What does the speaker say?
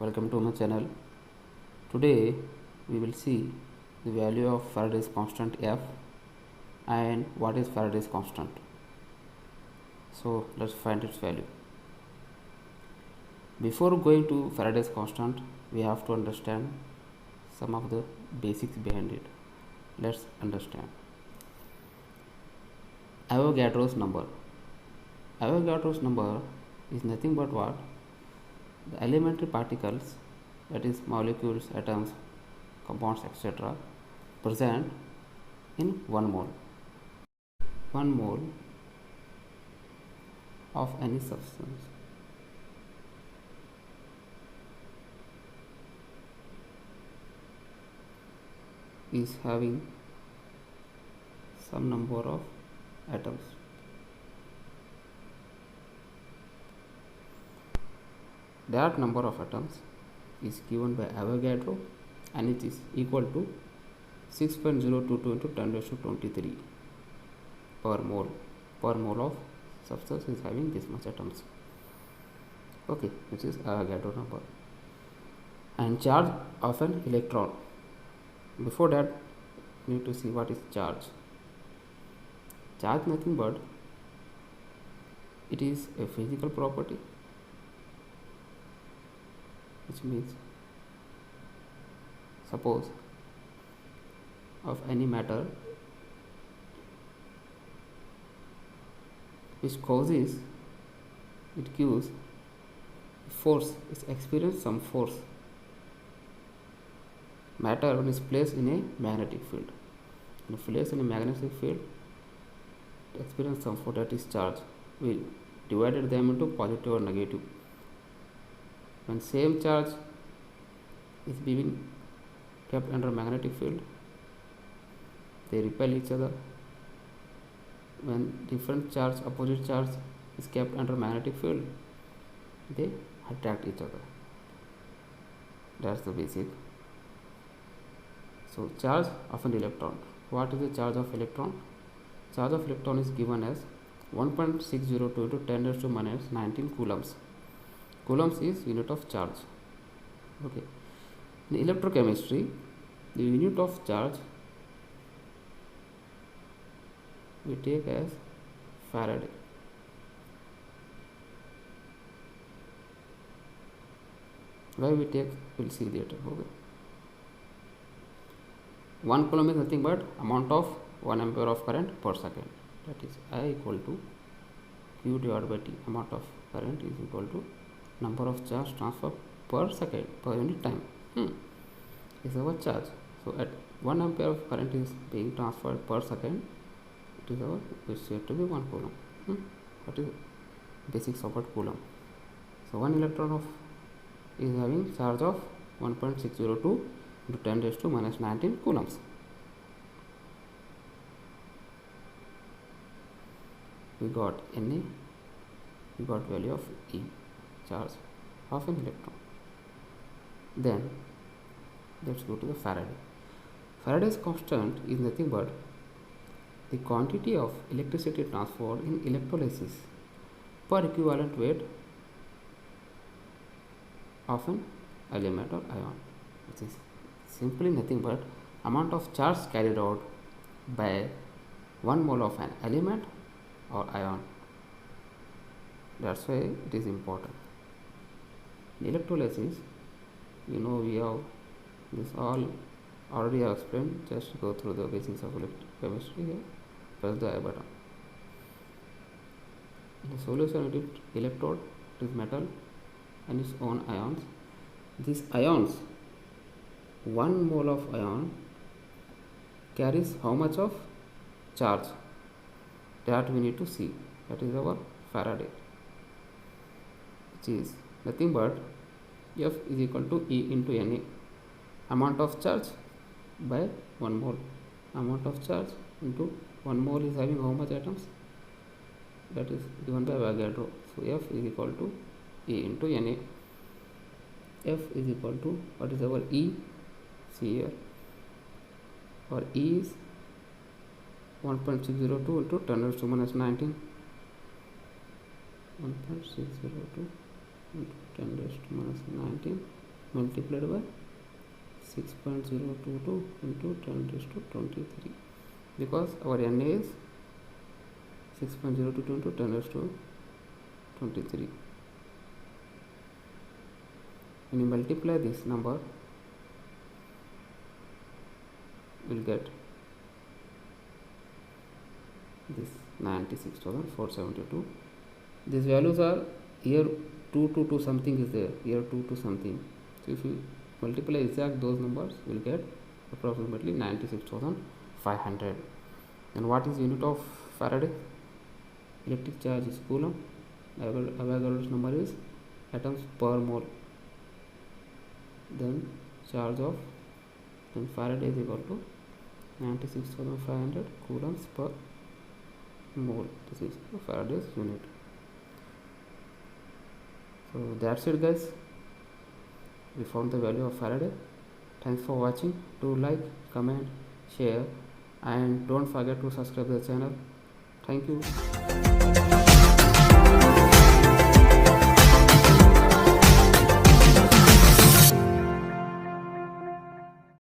welcome to my channel. Today we will see the value of Faraday's constant F and what is Faraday's constant. So let's find its value. Before going to Faraday's constant, we have to understand some of the basics behind it. Let's understand. Avogadro's number. Avogadro's number is nothing but what? The elementary particles, that is molecules, atoms, compounds, etc., present in 1 mole. 1 mole of any substance is having some number of atoms. That number of atoms is given by Avogadro and it is equal to 6.022 into 10 raised to 23 per mole. Per mole of substance is having this much atoms. Okay, which is Avogadro number. And charge of an electron. Before that, we need to see what is charge. Charge nothing but it is a physical property, which means suppose of any matter which causes, it gives force, it experience some force. Matter when is placed in a magnetic field, when placed in a magnetic field, it experience some force, that is charge. We divided them into positive or negative. When same charge is being kept under magnetic field, they repel each other. When different charge, opposite charge is kept under magnetic field, they attract each other. That's the basic. So charge of an electron. What is the charge of electron? Charge of electron is given as 1.602 into 10 raised to minus 19 coulombs. Coulombs is unit of charge. Okay. In electrochemistry, the unit of charge we take as Faraday. Why we take, we'll see later. Okay. 1 coulomb is nothing but amount of 1 ampere of current per second. That is I equal to Q divided by T. Amount of current is equal to number of charge transfer per second, per unit time. Is our charge. So at 1 ampere of current is being transferred per second, it is our, is said to be 1 coulomb. That is basics of what coulomb. So 1 electron of is having charge of 1.602 into 10 raised to minus 19 coulombs. We got Na, we got value of E, charge of an electron. Then let's go to the Faraday. Faraday's constant is nothing but the quantity of electricity transferred in electrolysis per equivalent weight of an element or ion, which is simply nothing but amount of charge carried out by 1 mole of an element or ion. That's why it is important. In electrolysis, you know, we have this all already I explained. Just go through the basics of chemistry here. Press the I button. In the solution, it is electrode, it is metal and its own ions. These ions, 1 mole of ion carries how much of charge? That we need to see. That is our Faraday, which is nothing but F is equal to E into Na. Amount of charge by 1 mole. Amount of charge into 1 mole is having how much atoms? That is given by Avogadro. So F is equal to E into Na. F is equal to, what is our E? See here. Our E is 1.602 into 10 raised to minus 19. 1.602 into 10 raised to minus 19 multiplied by 6.022 into 10 raised to 23, because our n is 6.022 into 10 raised to 23. When you multiply this number, you will get this 96,472. These values are here 2 something is there, here 2 something. So if you multiply exact those numbers, you will get approximately 96,500. And what is unit of Faraday? Electric charge is coulomb. Avogadro's number is atoms per mole. Then charge of Faraday is equal to 96,500 coulombs per mole. This is Faraday's unit. So that's it, guys. We found the value of Faraday. Thanks for watching. Do like, comment, share, and don't forget to subscribe the channel. Thank you.